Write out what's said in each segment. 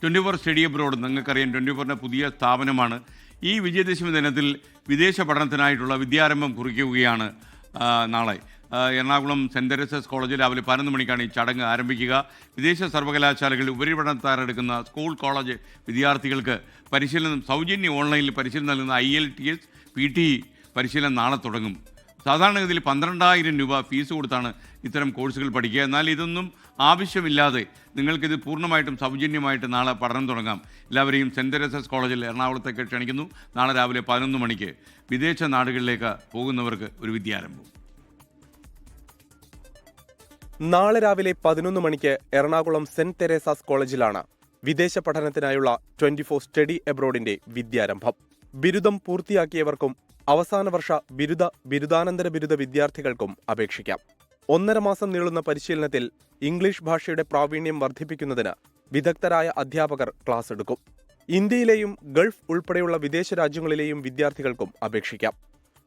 24 study abroad നിങ്ങൾക്കറിയാം 24ന്റെ പുതിയ സ്ഥാപനമാണ്. ഈ വിജയദശമി ദിനത്തിൽ വിദേശ പഠനത്തിനായിട്ടുള്ള വിദ്യാരംഭം കുറിക്കുകയാണ് നാളെ. എറണാകുളം സെൻറ് തെരേസസ് കോളേജിൽ രാവിലെ 11 മണിക്കാണ് ഈ ചടങ്ങ് ആരംഭിക്കുക. വിദേശ സർവകലാശാലകളിൽ ഉപരിപഠനം തയ്യാറെടുക്കുന്ന സ്കൂൾ കോളേജ് വിദ്യാർത്ഥികൾക്ക് പരിശീലനം സൗജന്യ ഓൺലൈനിൽ പരിശീലനം നൽകുന്ന IELTS PT പരിശീലനം നാളെ തുടങ്ങും. സാധാരണഗതിയിൽ 12,000 രൂപ ഫീസ് കൊടുത്താണ് ഇത്തരം കോഴ്സുകൾ പഠിക്കുക. എന്നാൽ ഇതൊന്നും ആവശ്യമില്ലാതെ നിങ്ങൾക്കിത് പൂർണ്ണമായിട്ടും സൗജന്യമായിട്ട് നാളെ പഠനം തുടങ്ങാം. എല്ലാവരെയും സെൻറ് തെരേസസ് കോളേജിൽ എറണാകുളത്തേക്ക് ക്ഷണിക്കുന്നു. നാളെ രാവിലെ 11 മണിക്ക് വിദേശ നാടുകളിലേക്ക് പോകുന്നവർക്ക് ഒരു വിദ്യാരംഭം. നാളെ രാവിലെ 11 മണിക്ക് എറണാകുളം സെന്റ് തെരേസാസ് കോളേജിലാണ് വിദേശ പഠനത്തിനായുള്ള 24 സ്റ്റഡി എബ്രോഡിന്റെ വിദ്യാരംഭം. ബിരുദം പൂർത്തിയാക്കിയവർക്കും അവസാന വർഷ ബിരുദാനന്തര ബിരുദ വിദ്യാർത്ഥികൾക്കും അപേക്ഷിക്കാം. 1.5 മാസം നീളുന്ന പരിശീലനത്തിൽ ഇംഗ്ലീഷ് ഭാഷയുടെ പ്രാവീണ്യം വർദ്ധിപ്പിക്കുന്നതിന് വിദഗ്ധരായ അധ്യാപകർ ക്ലാസ് എടുക്കും. ഇന്ത്യയിലെയും ഗൾഫ് ഉൾപ്പെടെയുള്ള വിദേശ രാജ്യങ്ങളിലെയും വിദ്യാർത്ഥികൾക്കും അപേക്ഷിക്കാം.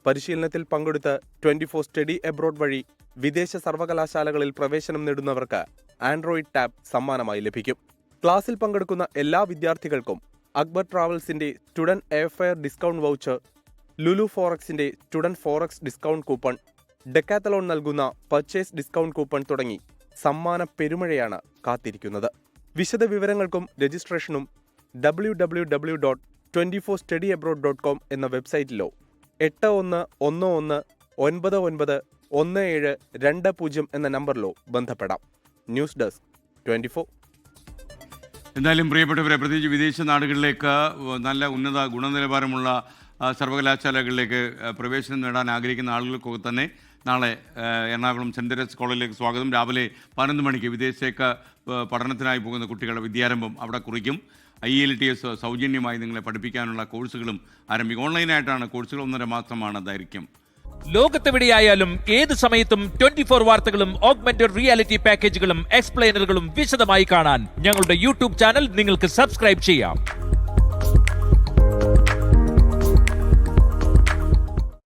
പരിശീലനത്തിൽ പങ്കെടുത്ത് 24 സ്റ്റഡി എബ്രോഡ് വഴി വിദേശ സർവകലാശാലകളിൽ പ്രവേശനം നേടുന്നവർക്ക് ആൻഡ്രോയിഡ് ടാബ് സമ്മാനമായി ലഭിക്കും. ക്ലാസ്സിൽ പങ്കെടുക്കുന്ന എല്ലാ വിദ്യാർത്ഥികൾക്കും അക്ബർ ട്രാവൽസിന്റെ student airfare discount voucher, Lulu ഫോറക്സിന്റെ student forex discount coupon, Decathlon നൽകുന്ന പർച്ചേസ് ഡിസ്കൗണ്ട് കൂപ്പൺ തുടങ്ങി സമ്മാന പെരുമഴയാണ് കാത്തിരിക്കുന്നത്. വിശദ വിവരങ്ങൾക്കും രജിസ്ട്രേഷനും www.24studyabroad.com എന്ന വെബ്സൈറ്റിലോ 8111991720 എന്ന നമ്പറിലോ ബന്ധപ്പെടാം. News desk 24. എന്തായാലും പ്രിയപ്പെട്ടവരെ, പ്രത്യേകിച്ച് വിദേശ നാടുകളിലേക്ക് നല്ല ഉന്നത ഗുണനിലവാരമുള്ള സർവകലാശാലകളിലേക്ക് പ്രവേശനം നേടാൻ ആഗ്രഹിക്കുന്ന ആളുകൾക്കൊക്കെ തന്നെ നാളെ എറണാകുളം സെൻറ് തെരേസസ് കോളേജിലേക്ക് സ്വാഗതം. രാവിലെ 11 മണിക്ക് വിദേശത്തേക്ക് പഠനത്തിനായി പോകുന്ന കുട്ടികളുടെ വിദ്യാരംഭം അവിടെ കുറിക്കും. IELTS സൗജന്യമായി നിങ്ങളെ പഠിപ്പിക്കാനുള്ള കോഴ്സുകളും ആരംഭിക്കും. ഓൺലൈനായിട്ടാണ് കോഴ്സുകൾ. 1.5 മാസമാണ് ദൈർഘ്യം. ലോകത്തെവിടെയായാലും ഏത് സമയത്തും 24 വാർത്തകളും ഓഗ്മെന്റഡ് റിയാലിറ്റി പാക്കേജുകളും എക്സ്പ്ലെയിനറുകളും വിശദമായി കാണാൻ ഞങ്ങളുടെ യൂട്യൂബ് ചാനൽ നിങ്ങൾക്ക് സബ്സ്ക്രൈബ് ചെയ്യാം.